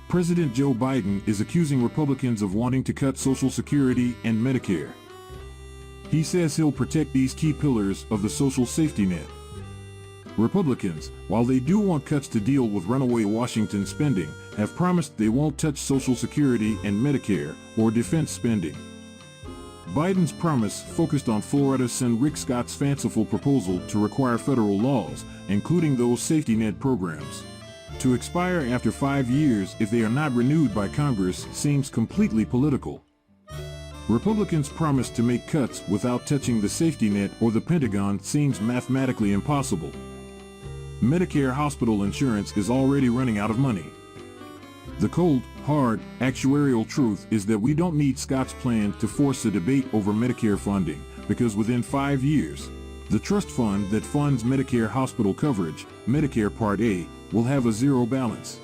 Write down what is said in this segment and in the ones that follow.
President Joe Biden is accusing Republicans of wanting to cut Social Security and Medicare. He says he'll protect these key pillars of the social safety net. Republicans, while they do want cuts to deal with runaway Washington spending, have promised they won't touch Social Security and Medicare or defense spending. Biden's promise focused on Florida Sen. Rick Scott's fanciful proposal to require federal laws, including those safety net programs, to expire after 5 years if they are not renewed by Congress seems completely political. Republicans' promise to make cuts without touching the safety net or the Pentagon seems mathematically impossible. Medicare hospital insurance is already running out of money. The cold, hard, actuarial truth is that we don't need Scott's plan to force a debate over Medicare funding, because within 5 years, the trust fund that funds Medicare hospital coverage, Medicare Part A, will have a zero balance.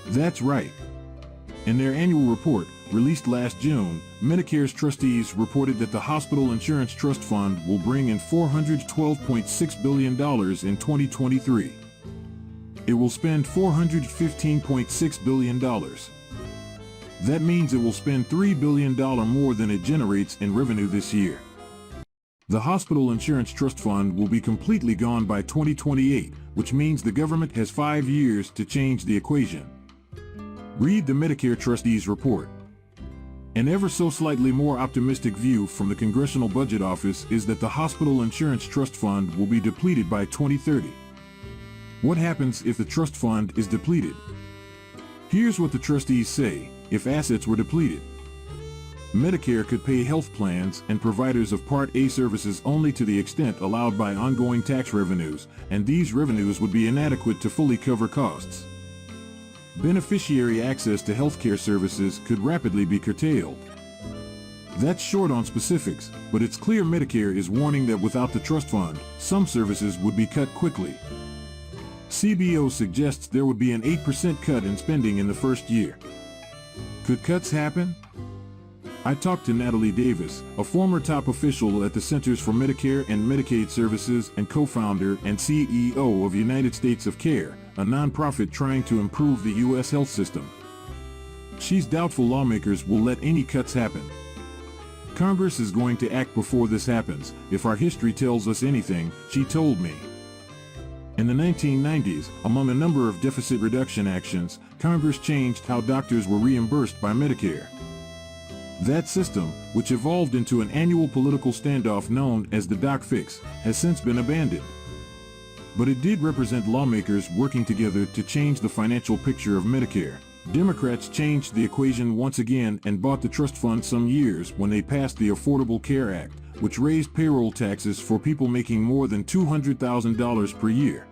That's right. In their annual report, released last June, Medicare's trustees reported that the Hospital Insurance Trust Fund will bring in $412.6 billion in 2023. It will spend $415.6 billion. That means it will spend $3 billion more than it generates in revenue this year. The Hospital Insurance Trust Fund will be completely gone by 2028, which means the government has 5 years to change the equation. Read the Medicare trustees' report. An ever so slightly more optimistic view from the Congressional Budget Office is that the Hospital Insurance Trust Fund will be depleted by 2030. What happens if the trust fund is depleted? Here's what the trustees say: if assets were depleted, Medicare could pay health plans and providers of Part A services only to the extent allowed by ongoing tax revenues, and these revenues would be inadequate to fully cover costs. Beneficiary access to healthcare services could rapidly be curtailed. That's short on specifics, but it's clear Medicare is warning that without the trust fund, some services would be cut quickly. CBO suggests there would be an 8% cut in spending in the first year. Could cuts happen? I talked to Natalie Davis, a former top official at the Centers for Medicare and Medicaid Services and co-founder and CEO of United States of Care, a nonprofit trying to improve the U.S. health system. She's doubtful lawmakers will let any cuts happen. Congress is going to act before this happens, if our history tells us anything, she told me. In the 1990s, among a number of deficit reduction actions, Congress changed how doctors were reimbursed by Medicare. That system, which evolved into an annual political standoff known as the Doc Fix, has since been abandoned. But it did represent lawmakers working together to change the financial picture of Medicare. Democrats changed the equation once again and bought the trust fund some years when they passed the Affordable Care Act, which raised payroll taxes for people making more than $200,000 per year.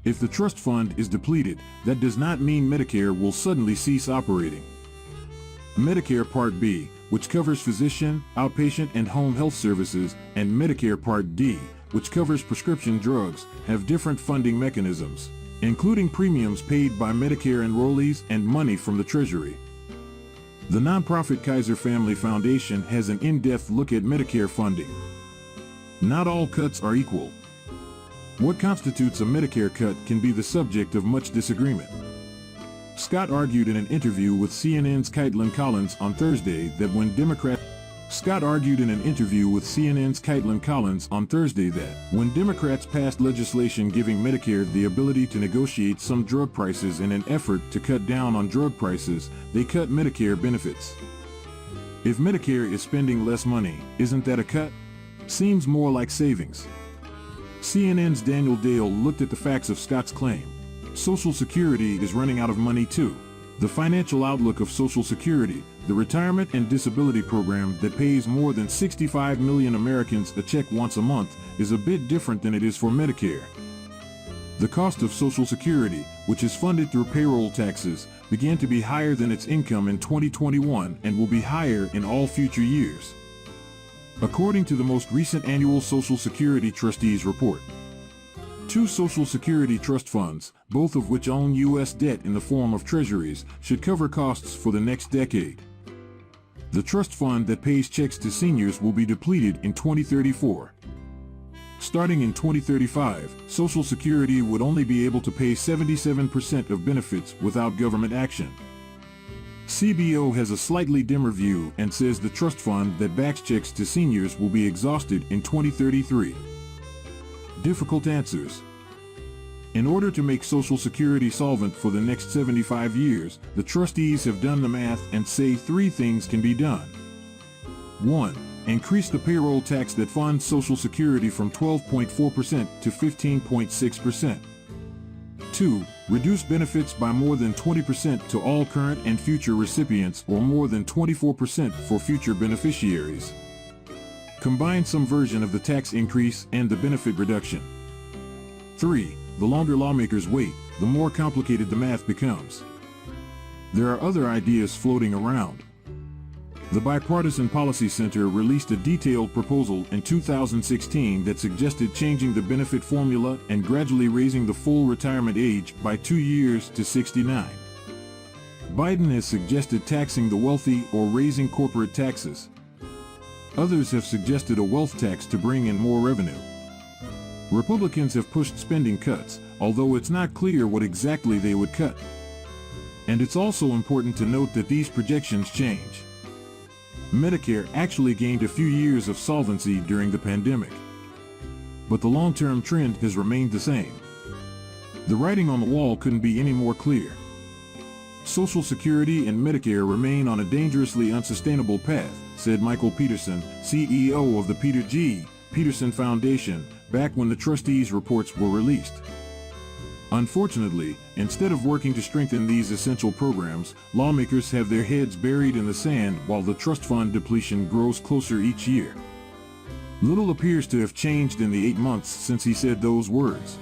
If the trust fund is depleted, that does not mean Medicare will suddenly cease operating. Medicare Part B, which covers physician, outpatient and home health services, and Medicare Part D, which covers prescription drugs, have different funding mechanisms, including premiums paid by Medicare enrollees and money from the Treasury. The nonprofit Kaiser Family Foundation has an in-depth look at Medicare funding. Not all cuts are equal. What constitutes a Medicare cut can be the subject of much disagreement. Scott argued in an interview with CNN's Caitlin Collins on Thursday that when Democrats passed legislation giving Medicare the ability to negotiate some drug prices in an effort to cut down on drug prices, they cut Medicare benefits. If Medicare is spending less money, isn't that a cut? Seems more like savings. CNN's Daniel Dale looked at the facts of Scott's claim. Social Security is running out of money too. The financial outlook of Social Security, the retirement and disability program that pays more than 65 million Americans a check once a month, is a bit different than it is for Medicare. The cost of Social Security, which is funded through payroll taxes, began to be higher than its income in 2021 and will be higher in all future years, according to the most recent annual Social Security Trustees Report. 2 Social Security trust funds, both of which own U.S. debt in the form of treasuries, should cover costs for the next decade. The trust fund that pays checks to seniors will be depleted in 2034. Starting in 2035, Social Security would only be able to pay 77% of benefits without government action. CBO has a slightly dimmer view and says the trust fund that backs checks to seniors will be exhausted in 2033. Difficult answers. In order to make Social Security solvent for the next 75 years, the trustees have done the math and say 3 things can be done. 1. Increase the payroll tax that funds Social Security from 12.4% to 15.6%. 2. Reduce benefits by more than 20% to all current and future recipients or more than 24% for future beneficiaries. Combine some version of the tax increase and the benefit reduction. 3. The longer lawmakers wait, the more complicated the math becomes. There are other ideas floating around. The Bipartisan Policy Center released a detailed proposal in 2016 that suggested changing the benefit formula and gradually raising the full retirement age by 2 years to 69. Biden has suggested taxing the wealthy or raising corporate taxes. Others have suggested a wealth tax to bring in more revenue. Republicans have pushed spending cuts, although it's not clear what exactly they would cut. And it's also important to note that these projections change. Medicare actually gained a few years of solvency during the pandemic. But the long-term trend has remained the same. The writing on the wall couldn't be any more clear. Social Security and Medicare remain on a dangerously unsustainable path, said Michael Peterson, CEO of the Peter G. Peterson Foundation, back when the trustees' reports were released. Unfortunately, instead of working to strengthen these essential programs, lawmakers have their heads buried in the sand while the trust fund depletion grows closer each year. Little appears to have changed in the 8 months since he said those words.